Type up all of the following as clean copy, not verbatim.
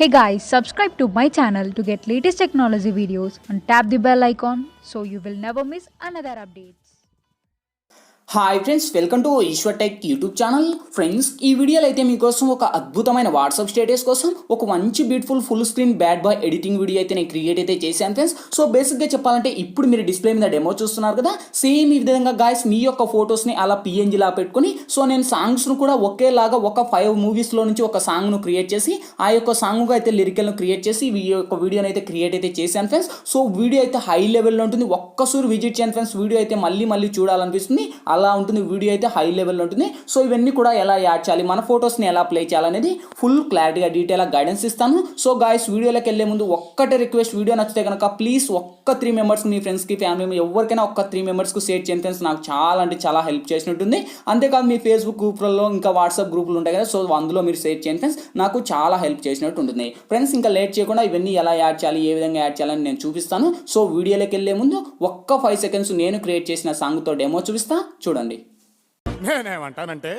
Hey guys, subscribe to my channel to get latest technology videos and tap the bell icon so you will never miss another updates. Hi friends, welcome to Eshwar tech YouTube channel. Friends, ఈ వీడియోలో అయితే మీకోసం ఒక అద్భుతమైన WhatsApp status కోసం ఒక మంచి beautiful full screen bad boy editing video అయితే నేను క్రియేట్ అయితే చేశాను ఫ్రెండ్స్. సో బేసిక్గా చెప్పాలంటే ఇప్పుడు మీరు డిస్ప్లే మీద డెమో చూస్తున్నారు కదా, సేమ్ ఈ విధంగా గాయస్ మీ యొక్క ఫొటోస్ని అలా పిఎన్జిలా పెట్టుకుని సో నేను సాంగ్స్ను కూడా ఒకేలాగా ఒక 5 మూవీస్లో నుంచి ఒక సాంగ్ను క్రియేట్ చేసి ఆ యొక్క సాంగ్గా అయితే లిరికల్ను క్రియేట్ చేసి ఈ యొక్క వీడియోని అయితే క్రియేట్ అయితే చేశాను ఫ్రెండ్స్. సో వీడియో అయితే హై లెవెల్లో ఉంటుంది, ఒక్కసారి విజిట్ చేయండి ఫ్రెండ్స్. వీడియో అయితే మళ్ళీ చూడాలనిపిస్తుంది, అలా ఉంటుంది. వీడియో అయితే హై లెవెల్లో ఉంటుంది. సో ఇవన్నీ కూడా ఎలా యాడ్ చేయాలి, మన ఫొటోస్ని ఎలా ప్లే చేయాలనేది ఫుల్ క్లారిటీగా డీటెయిల్గా గైడెన్స్ ఇస్తాను. సో గాయస్, వీడియోలోకి వెళ్ళే ముందు ఒక్కటే రిక్వెస్ట్, వీడియో నచ్చితే కనుక ప్లీజ్ ఒక్క 3 మెంబర్స్కి, మీ ఫ్రెండ్స్కి, ఫ్యామిలీ ఎవరికైనా ఒక్క 3 మెంబర్స్కి షేర్ చేయండి ఫ్రెండ్స్. నాకు చాలా అంటే చాలా హెల్ప్ చేసినట్టుంది. అంతేకాదు మీ ఫేస్బుక్ గ్రూప్లలో ఇంకా వాట్సాప్ గ్రూపులు ఉంటాయి కదా, సో అందులో మీరు షేర్ చేయండి ఫ్రెండ్స్. నాకు చాలా హెల్ప్ చేసినట్టు ఉంటుంది ఫ్రెండ్స్. ఇంకా లేట్ చేయకుండా ఇవన్నీ ఎలా యాడ్ చేయాలి, ఏ విధంగా యాడ్ చేయాలని నేను చూపిస్తాను. సో వీడియోలోకి వెళ్ళే ముందు ఒక్క 5 సెకండ్స్ నేను క్రియేట్ చేసిన సాంగ్తో డెమో చూపిస్తా, చూడండి. నేనేమంటానంటే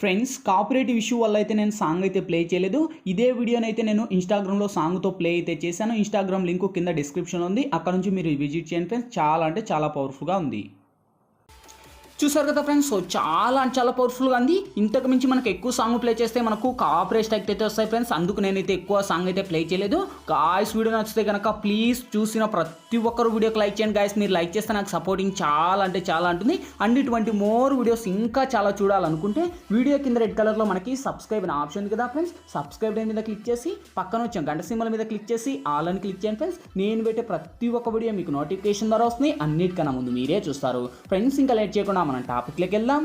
ఫ్రెండ్స్, కాపీరైట్ ఇష్యూ వల్ల అయితే నేను సాంగ్ అయితే ప్లే చేయలేదు. ఇదే వీడియోని అయితే నేను ఇన్స్టాగ్రామ్లో సాంగ్తో ప్లే అయితే చేశాను. ఇన్స్టాగ్రామ్ లింక్ కింద డిస్క్రిప్షన్లో ఉంది, అక్కడ నుంచి మీరు విజిట్ చేయండి ఫ్రెండ్స్. చాలా అంటే చాలా పవర్ఫుల్గా ఉంది. చూసారు కదా ఫ్రెండ్స్, సో చాలా పవర్ఫుల్గా ఉంది. ఇంతకు మించి మనకు ఎక్కువ సాంగ్ ప్లే చేస్తే మనకు కాపీరైట్ స్ట్రైక్ అయితే వస్తాయి ఫ్రెండ్స్. అందుకు నేనైతే ఎక్కువ సాంగ్ అయితే ప్లే చేయలేదు. గాయస్, వీడియో నచ్చితే కనుక ప్లీజ్ చూసిన ప్రతి ఒక్కరు వీడియోకి లైక్ చేయండి గాయస్. మీరు లైక్ చేస్తే నాకు సపోర్టింగ్ చాలా అంటే చాలా ఉంటుంది. అండ్ ఇటువంటి మోర్ వీడియోస్ ఇంకా చాలా చూడాలనుకుంటే వీడియో కింద రెడ్ కలర్లో మనకి సబ్స్క్రైబ్ అనే ఆప్షన్ ఉంది కదా ఫ్రెండ్స్. సబ్స్క్రైబ్ మీద క్లిక్ చేసి పక్కన వచ్చాం గంట సింబల్ మీద క్లిక్ చేసి ఆల్ అని క్లిక్ చేయండి ఫ్రెండ్స్. నేను పెట్టే ప్రతి ఒక్క వీడియో మీకు నోటిఫికేషన్ ద్వారా వస్తుంది, అన్నిటికన్నా ముందు మీరే చూస్తారు ఫ్రెండ్స్. ఇంకా లేట్ చేయకుండా మనం టాపిక్లోకి వెళ్దాం.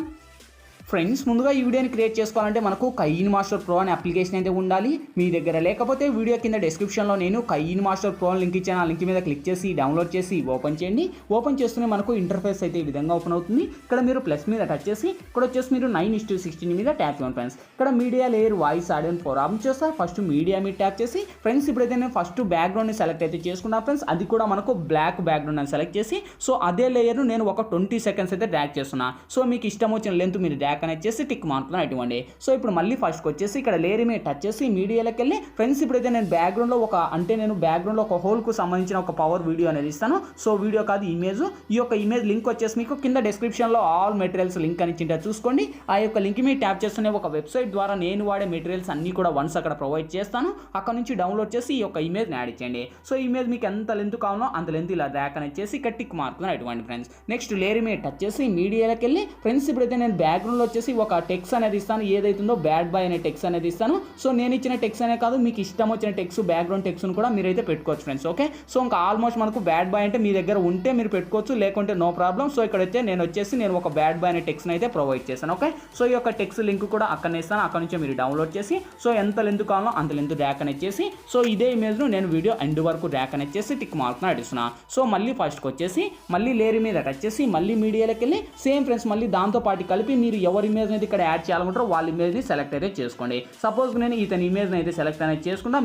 ఫ్రెండ్స్, ముందుగా ఈ వీడియోని క్రియేట్ చేసుకోవాలంటే మనకు kinemaster Pro అనే అప్లికేషన్ అయితే ఉండాలి. మీ దగ్గర లేకపోతే వీడియో కింద డిస్క్రిప్షన్లో నేను kinemaster Pro లింక్ ఇచ్చాను. ఆ లింక్ మీద క్లిక్ చేసి డౌన్లోడ్ చేసి ఓపెన్ చేయండి. ఓపెన్ చేస్తూనే మనకు ఇంటర్ఫేస్ అయితే ఈ విధంగా ఓపెన్ అవుతుంది. ఇక్కడ మీరు ప్లస్ మీద టచ్ చేసి ఇక్కడ వచ్చేసి మీరు 9:16 మీద ట్యాప్ చేయండి ఫ్రెండ్స్. ఇక్కడ media layer, voice, audio 4 option చేస్తారు. ఫస్ట్ మీడియా మీద ట్యాప్ చేసి ఫ్రెండ్స్ ఇప్పుడైతే నేను ఫస్ట్ బ్యాక్గ్రౌండ్ని సెలెక్ట్ అయితే చేసుకున్నాను ఫ్రెండ్స్. అది కూడా మనకు బ్లాక్ బ్యాక్గ్రౌండ్ అని సెలెక్ట్ చేసి సో అదే లేయర్ను నేను ఒక 20 సెకండ్స్ అయితే డ్రాగ్ చేస్తున్నా. సో మీకు ఇష్టం వచ్చిన లెంత్ మీరు డ్రాగ్ అనేది చేసి టిక్ మార్కులను ఇవ్వండి. సో ఇప్పుడు మళ్ళీ ఫస్ట్కి వచ్చేసి ఇక్కడ లేయర్ మీద టచ్ చేసి మీడియాలోకి వెళ్ళి ఫ్రెండ్స్ ఇప్పుడైతే నేను బ్యాక్గ్రౌండ్లో ఒక హోల్కు సంబంధించిన ఒక పవర్ వీడియో అనేది ఇస్తాను. సో వీడియో కాదు, ఇమేజ్. ఈ యొక్క ఇమేజ్ లింక్ వచ్చేసి మీకు కింద డిస్క్రిప్షన్లో ఆల్ మెటీరియల్స్ లింక్ అని ఇచ్చింటే చూసుకోండి. ఆ యొక్క లింక్ మీద ట్యాప్ చేస్తూనే ఒక వెబ్సైట్ ద్వారా నేను వాడే మెటీరియల్స్ అన్నీ కూడా వన్స్ అక్కడ ప్రొవైడ్ చేస్తాను. అక్కడ నుంచి డౌన్లోడ్ చేసి ఈ యొక్క ఇమేజ్ని యాడ్ ఇచ్చేయండి. సో ఇమేజ్ మీకు ఎంత లెంత్ కావాలో అంత లెంత్ ఇలా ర్యాక్ అనేది చేసి ఇక్కడ టిక్ మార్కులను ఇవ్వండి ఫ్రెండ్స్. నెక్స్ట్ లేయర్ మీద టచ్ చేసి మీడియాలోకి వెళ్ళి ఫ్రెండ్స్ ఇప్పుడైతే నేను బ్యాక్గ్రౌండ్లో వచ్చేసి ఒక టెక్స్ట్ అనేది ఇస్తాను. ఏదైతుందో బ్యాడ్ బాయ్ అనే టెక్స్ట్ అనేది ఇస్తాను. సో నేను ఇచ్చిన టెక్స్ట్ అనే కాదు, మీకు ఇష్టం వచ్చిన టెక్స్ట్, బ్యాక్గ్రౌండ్ టెక్స్ట్ను కూడా మీరైతే పెట్టుకోవచ్చు ఫ్రెండ్స్. ఓకే, సో ఇంకా ఆల్మోస్ట్ మనకు బ్యాడ్ బాయ్ అంటే మీ దగ్గర ఉంటే మీరు పెట్టుకోవచ్చు, లేకుంటే నో ప్రాబ్లం. సో ఇక్కడైతే నేను ఒక బ్యాడ్ బాయ్ అనే టెక్స్ట్ని అయితే ప్రొవైడ్ చేశాను. ఓకే, సో ఈ యొక్క టెక్స్ట్ లింక్ కూడా అక్కడనే ఇస్తాను. అక్కడ నుంచి మీరు డౌన్లోడ్ చేసి సో ఎంత లెంత్ కావాలో అంత లెంత్ ర్యాక్ అనేది చేసి సో ఇదే ఇమేజ్ను నేను వీడియో ఎండ్ వరకు ర్యాక్ అనేది చేసి టిక్ మార్క్ను అడిస్తున్నా. సో మళ్ళీ ఫస్ట్కి వచ్చేసి మళ్ళీ లేయర్ మీద టచ్ చేసి మళ్ళీ మీడియాలోకి వెళ్ళి సేమ్ ఫ్రెండ్స్ మళ్ళీ దాంతో పాటు కలిపి మీరు ఎవరి ఇమేజ్ అయితే ఇక్కడ యాడ్ చేయాలనుకుంటారో వాళ్ళ ఇమేజ్ని సెలెక్ట్ అయితే చేసుకోండి. సపోజ్ నేను ఇతని ఇమేజ్ని అయితే సెలెక్ట్ అనేది చేసుకుంటా.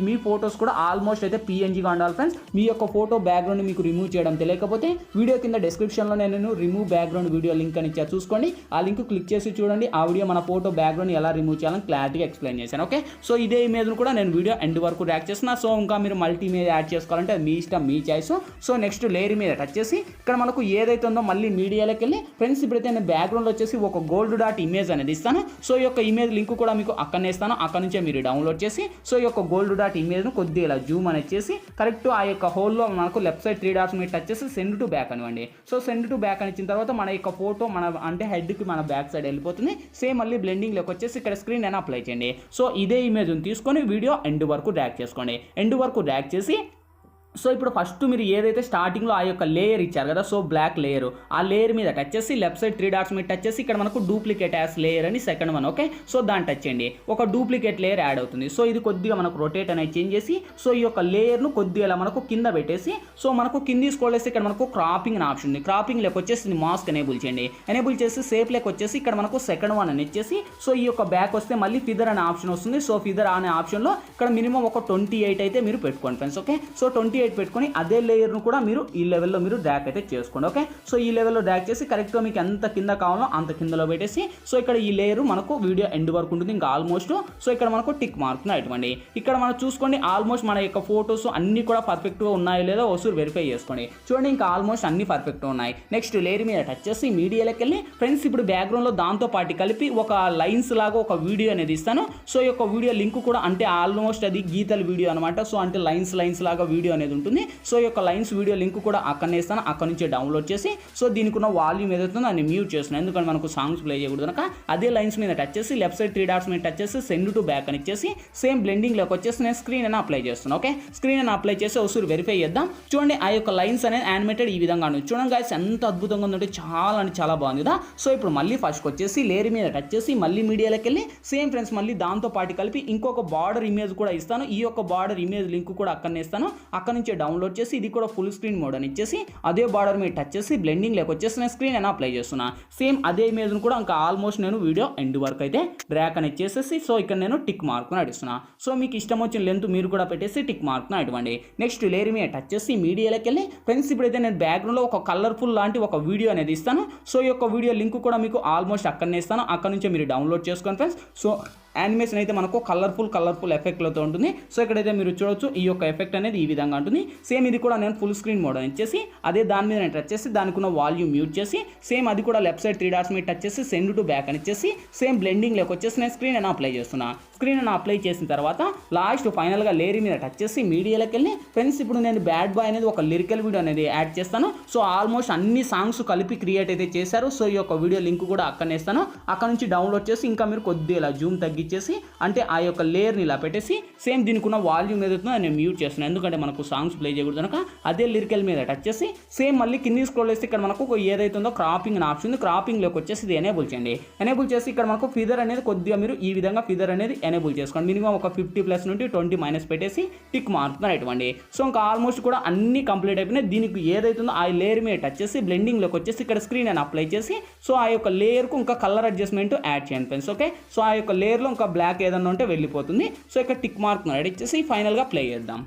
మీ ఫోటోస్ కూడా ఆల్మోస్ట్ అయితే పిఎన్జీగా ఉండాలి ఫ్రెండ్స్. మీ యొక్క ఫోటో బ్యాక్గ్రౌండ్ మీకు రిమూవ్ చేయడం తెలియకపోతే వీడియో కింద డిస్క్రిప్షన్లో నేను రిమూవ్ బ్యాక్గ్రౌండ్ వీడియో లింక్ అని ఇచ్చా, చూసుకోండి. ఆ లింక్ క్లిక్ చేసి చూడండి. ఆ వీడియో మన ఫోటో బ్యాక్గ్రౌండ్ ఎలా రిమూవ్ చేయాలని క్లారిటీగా ఎక్స్ప్లెయిన్ చేశాను. ఓకే, సో ఇదే ఇమేజ్ను కూడా నేను వీడియో ఎండ్ వరకు ర్యాక్ చేస్తున్నా. సో ఇంకా మీరు మల్టీ ఇమేజ్ యాడ్ చేసుకోవాలంటే మీ ఇష్టం, మీ చాయిస్. సో నెక్స్ట్ లేయర్ మీద టచ్ చేసి ఇక్కడ మనకు ఏదైతే ఉందో మళ్ళీ మీడియాలోకి వెళ్ళి ఫ్రెండ్స్ ఇప్పుడైతే నేను బ్యాక్గ్రౌండ్ వచ్చేసి ఒక గోల్డ్ డాట్ ఇమేజ్ అనేది ఇస్తాను. సో ఈ యొక్క ఇమేజ్ లింక్ కూడా మీకు అక్కడనే ఇస్తాను. అక్కడ నుంచే మీరు డౌన్లోడ్ చేసి సో ఈ యొక్క గోల్డ్ డాట్ ఇమేజ్ను కొద్దిగా ఇలా జూమ్ అనేది చేసి కరెక్ట్ ఆ యొక్క హోల్లో మనకు లెఫ్ట్ సైడ్ 3 డాట్స్ మీద టచ్ చేసి సెండ్ టు బ్యాక్ అనివ్వండి. సో సెండ్ టు బ్యాక్ అని ఇచ్చిన తర్వాత మన యొక్క ఫోటో అంటే హెడ్కి మన బ్యాక్ సైడ్ వెళ్ళిపోతుంది. సేమ్ మళ్ళీ బ్లెండింగ్లోకి వచ్చేసి ఇక్కడ స్క్రీన్ అయినా అప్లై చేయండి. సో ఇదే ఇమేజ్ని తీసుకొని వీడియో ఎండ్ వరకు డ్రాగ్ చేసుకోండి. ఎండ్ వరకు డ్రాగ్ చేసి సో ఇప్పుడు ఫస్ట్ మీరు ఏదైతే స్టార్టింగ్లో ఆ యొక్క లేయర్ ఇచ్చారు కదా, సో బ్లాక్ లేయర్, ఆ లేయర్ మీద టచ్ చేసి లెఫ్ట్ సైడ్ 3 డాట్స్ మీద టచ్ చేసి ఇక్కడ మనకు డూప్లికేట్ యాస్ లేయర్ అని సెకండ్ వన్. ఓకే, సో దాన్ని టచ్ చేయండి. ఒక డూప్లికేట్ లేయర్ యాడ్ అవుతుంది. సో ఇది కొద్దిగా మనకు రొటేట్ అనేది చేంజ్ చేసి సో ఈ యొక్క లేయర్ను కొద్దిగా ఇలా మనకు కింద పెట్టేసి సో మనకు కింది స్క్రోల్ చేసి ఇక్కడ మనకు క్రాపింగ్ అనే ఆప్షన్ ఉంది. క్రాపింగ్ లెక్క వచ్చేసి మాస్క్ ఎనేబుల్ చేయండి. ఎనేబుల్ చేసి సేఫ్ లెక్క వచ్చేసి ఇక్కడ మనకు సెకండ్ వన్ అని ఇచ్చేసి సో ఈ యొక్క బ్యాక్ వస్తే మళ్ళీ ఫిదర్ అనే ఆప్షన్ వస్తుంది. సో ఫిదర్ అనే ఆప్షన్లో ఇక్కడ మినిమం ఒక 28 అయితే మీరు పెట్టుకోండి ఫ్రెండ్స్. ఓకే, సో 28 హైలైట్ పెట్టుకొని అదే లేయర్ను కూడా మీరు ఈ లెవెల్లో మీరు డ్రాగ్ అయితే చేసుకోండి. ఓకే, సో ఈ లెవెల్లో డ్రాగ్ చేసి కరెక్ట్గా మీకు ఎంత కింద కావాలో అంత కిందలో పెట్టేసి సో ఇక్కడ ఈ లేయర్ మనకు వీడియో ఎండ్ వరకు ఉంటుంది ఇంకా ఆల్మోస్ట్. సో ఇక్కడ మనకు టిక్ మార్క్ను ఇవ్వండి. ఇక్కడ మనం చూసుకోండి ఆల్మోస్ట్ మన యొక్క ఫొటోస్ అన్ని కూడా పర్ఫెక్ట్గా ఉన్నాయో లేదో ఒకసారి వెరిఫై చేసుకోండి. చూడండి ఇంకా ఆల్మోస్ట్ అన్ని పర్ఫెక్ట్గా ఉన్నాయి. నెక్స్ట్ లేయర్ మీద టచ్ చేసి మీడియాలోకి వెళ్ళి ఫ్రెండ్స్ ఇప్పుడు బ్యాక్గ్రౌండ్లో దాంతో పాటు కలిపి ఒక లైన్స్ లాగా ఒక వీడియో అనేది ఇస్తాను. సో ఈ యొక్క వీడియో లింక్ కూడా అంటే ఆల్మోస్ట్ అది గీతల వీడియో అనమాట. సో అంటే లైన్స్ లాగా వీడియో అనేది ఉంటుంది. సో ఈ యొక్క లైన్స్ వీడియో లింక్ కూడా అక్కడనే ఇస్తాను. అక్కడ నుంచి డౌన్లోడ్ చేసి సో దీనికి ఉన్న వాల్యూమ్ ఏదైతుందో దాన్ని మ్యూట్ చేస్తున్నాను, ఎందుకంటే మనకు సాంగ్స్ ప్లే చేయకూడదు కనుక. అదే లైన్స్ మీద టచ్ చేసి లెఫ్ట్ సైడ్ 3 డాట్స్ మీద టచ్ చేసి సెండ్ టు బ్యాక్ అని ఇచ్చేసి సేమ్ బ్లెండింగ్లోకి వచ్చేసి నేను స్క్రీన్ అని అప్లై చేస్తున్నాను. ఓకే, స్క్రీన్ అని అప్లై చేసి ఒకసారి వెరిఫై చేద్దాం. చూడండి ఆ యొక్క లైన్స్ అనేది యానిమేటెడ్ ఈ విధంగా ఉంది. చూడండి గైస్ ఎంత అద్భుతంగా ఉందంటే చాలా అంటే చాలా బాగుంది కదా. సో ఇప్పుడు మళ్ళీ ఫస్ట్కి వచ్చేసి లేయర్ మీద టచ్ చేసి మళ్ళీ మీడియాలోకి వెళ్ళి సేమ్ ఫ్రెండ్స్ మళ్ళీ దాంతో పాటు కలిపి ఇంకొక బార్డర్ ఇమేజ్ కూడా ఇస్తాను. ఈ యొక్క బార్డర్ ఇమేజ్ లింక్ కూడా అక్కడనే ఇస్తాను. అక్కడ నుంచి డౌన్లోడ్ చేసి ఇది కూడా ఫుల్ స్క్రీన్ మోడ్ అని ఇచ్చేసి అదే బార్డర్ మీద టచ్ చేసి బ్లెండింగ్ లేక వచ్చేసి నేను స్క్రీన్ అని అప్లై చేస్తున్నా. సేమ్ అదే ఇమేజ్ను కూడా ఇంకా ఆల్మోస్ట్ నేను వీడియో ఎండ్ వరకు అయితే డ్రాగ్ అని ఇచ్చేసేసి సో ఇక్కడ నేను టిక్ మార్క్ను అడిస్తున్నా. సో మీకు ఇష్టం వచ్చిన లెంత్ మీరు కూడా పెట్టేసి టిక్ మార్క్ను అడవండి. నెక్స్ట్ లేయర్ మీద టచ్ చేసి మీడియాలోకి వెళ్ళి ఫ్రెండ్స్ ఇప్పుడైతే నేను బ్యాక్గ్రౌండ్లో ఒక కలర్ఫుల్ లాంటి ఒక వీడియో అనేది ఇస్తాను. సో ఈ యొక్క వీడియో లింక్ కూడా మీకు ఆల్మోస్ట్ అక్కడనే ఇస్తాను. అక్కడ నుంచి మీరు డౌన్లోడ్ చేసుకోండి ఫ్రెండ్స్. సో యానిమేషన్ అయితే మనకు కలర్ఫుల్ ఎఫెక్ట్లతో ఉంటుంది. సో ఇక్కడైతే మీరు చూడొచ్చు ఈ యొక్క ఎఫెక్ట్ అనేది ఈ విధంగా ఉంటుంది. సేమ్ ఇది కూడా నేను ఫుల్ స్క్రీన్ మోడ్ అని ఇచ్చేసి అదే దాని మీద నేను టచ్ చేసి దానికి ఉన్న వాల్యూమ్ మ్యూట్ చేసి సేమ్ అది కూడా లెఫ్ట్ సైడ్ 3 డాట్స్ మీద టచ్ చేసి సెండ్ టు బ్యాక్ అని ఇచ్చేసి సేమ్ బ్లెండింగ్ లేక వచ్చేసి నేను స్క్రీన్ అని అప్లై చేస్తున్నా. స్క్రీన్ అని అప్లై చేసిన తర్వాత లాస్ట్ ఫైనల్గా లేయర్ మీద టచ్ చేసి మీడియాలోకి వెళ్ళి ఫ్రెండ్స్ ఇప్పుడు నేను బ్యాడ్ బాయ్ అనేది ఒక లిరికల్ వీడియో అనేది యాడ్ చేస్తాను. సో ఆల్మోస్ట్ అన్ని సాంగ్స్ కలిపి క్రియేట్ అయితే చేశారు. సో ఈ యొక్క వీడియో లింక్ కూడా అక్కడనే ఇస్తాను. అక్కడ నుంచి డౌన్లోడ్ చేసి ఇంకా మీరు కొద్దిగా ఇలా జూమ్ తగ్గించేసి అంటే ఆ యొక్క లేయర్ని ఇలా పెట్టేసి సేమ్ దీనికి ఉన్న వాల్యూమ్ ఏదైతుందో నేను మ్యూట్ చేస్తున్నాను, ఎందుకంటే మనకు సాంగ్స్ ప్లే చేయకూడదు కనుక. అదే లిరికల్ మీద టచ్ చేసి సేమ్ మళ్ళీ కింది స్క్రోల్ చేస్తే ఇక్కడ మనకు ఏదైతుందో క్రాపింగ్ అని ఆప్షన్ ఉంది. క్రాపింగ్లోకి వచ్చేసి ఇది ఎనేబుల్ చేయండి. ఎనేబుల్ చేసి ఇక్కడ మనకు ఫిదర్ అనేది కొద్దిగా మీరు ఈ విధంగా ఫిదర్ అనేది ఎనేబుల్ చేసుకోండి. మినిమం ఒక 50+ నుండి 20 మైనస్ పెట్టేసి టిక్ మార్కుని ఇవ్వండి. సో ఇంకా ఆల్మోస్ట్ కూడా అన్ని కంప్లీట్ అయిపోయినాయి. దీనికి ఏదైతుందో ఆ లేయర్ మీద టచ్ చేసి బ్లెండింగ్లోకి వచ్చేసి ఇక్కడ స్క్రీన్ అని అప్లై చేసి సో ఆ యొక్క లేయర్కు ఇంకా కలర్ అడ్జస్ట్మెంట్ యాడ్ చేయండి ఫ్రెండ్స్. ఓకే, సో ఆ యొక్క లేయర్లో ఇంకా బ్లాక్ ఏదన్నా ఉంటే వెళ్ళిపోతుంది. సో ఇక్కడ టిక్ మార్క్ రెడీ చేసి ఫైనల్గా ప్లే చేద్దాం.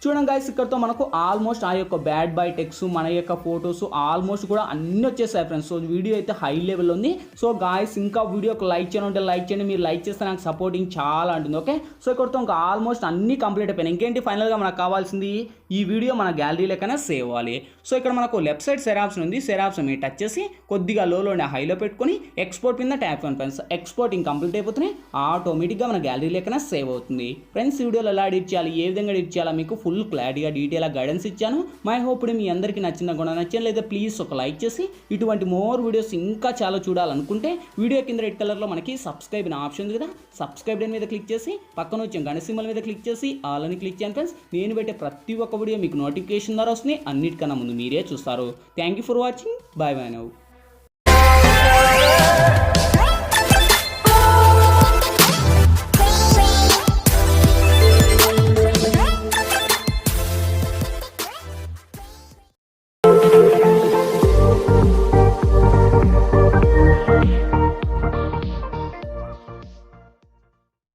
చూడండి గైస్ ఇక్కడతో మనకు ఆల్మోస్ట్ ఆ యొక్క బ్యాడ్ బాయ్ టెక్స్ మన యొక్క ఫొటోస్ ఆల్మోస్ట్ కూడా అన్నీ వచ్చేసాయి ఫ్రెండ్స్. సో వీడియో అయితే హై లెవెల్ ఉంది. సో గాయస్ ఇంకా వీడియోకి లైక్ చేయడం ఉంటే లైక్ చేయండి. మీరు లైక్ చేస్తే నాకు సపోర్టింగ్ చాలా ఉంటుంది. ఓకే, సో ఇక్కడతో ఇంకా ఆల్మోస్ట్ అన్నీ కంప్లీట్ అయిపోయినాయి. ఇంకేంటి ఫైనల్గా మనకు కావాల్సింది ఈ వీడియో మన గ్యాలరీలోకైనా సేవ్ అవ్వాలి. సో ఇక్కడ మనకు లెఫ్ట్ సైడ్ సెరాప్స్ ఉంది. సెరాప్స్ మీరు టచ్ చేసి కొద్దిగా లోనే హైలో పెట్టుకొని ఎక్స్పోర్ట్ కింద ట్యాప్ చేయండి ఫ్రెండ్స్. ఎక్స్పోర్టింగ్ కంప్లీట్ అయిపోతున్నాయి. ఆటోమేటిక్గా మన గ్యాలరీలోకైనా సేవ్ అవుతుంది. ఫ్రెండ్స్ వీడియోలో ఎలా ఎడిట్ చేయాలి, ఏ విధంగా ఎడిట్ చేయాలా మీకు ఫుల్ క్లారిటీగా డీటెయిల్గా గైడెన్స్ ఇచ్చాను. మై హోప్ మీ అందరికీ నచ్చిందా కూడా నచ్చింది లేదా ప్లీజ్ ఒక లైక్ చేసి ఇటువంటి మోర్ వీడియోస్ ఇంకా చాలా చూడాలనుకుంటే వీడియో కింద రెడ్ కలర్లో మనకి సబ్స్క్రైబ్ అనే ఆప్షన్ ఉంది కదా, సబ్స్క్రైబ్ మీద క్లిక్ చేసి పక్కన వచ్చే గణ సింబల్ మీద క్లిక్ చేసి ఆల్ అని క్లిక్ చేయండి ఫ్రెండ్స్. నేను పెట్టే ప్రతి ఒక్క వీడియో మీకు నోటిఫికేషన్ ద్వారా వస్తుంది. అన్నిటికన్నా ముందు మీరే చూస్తారు. Thank you for watching. Bye bye now.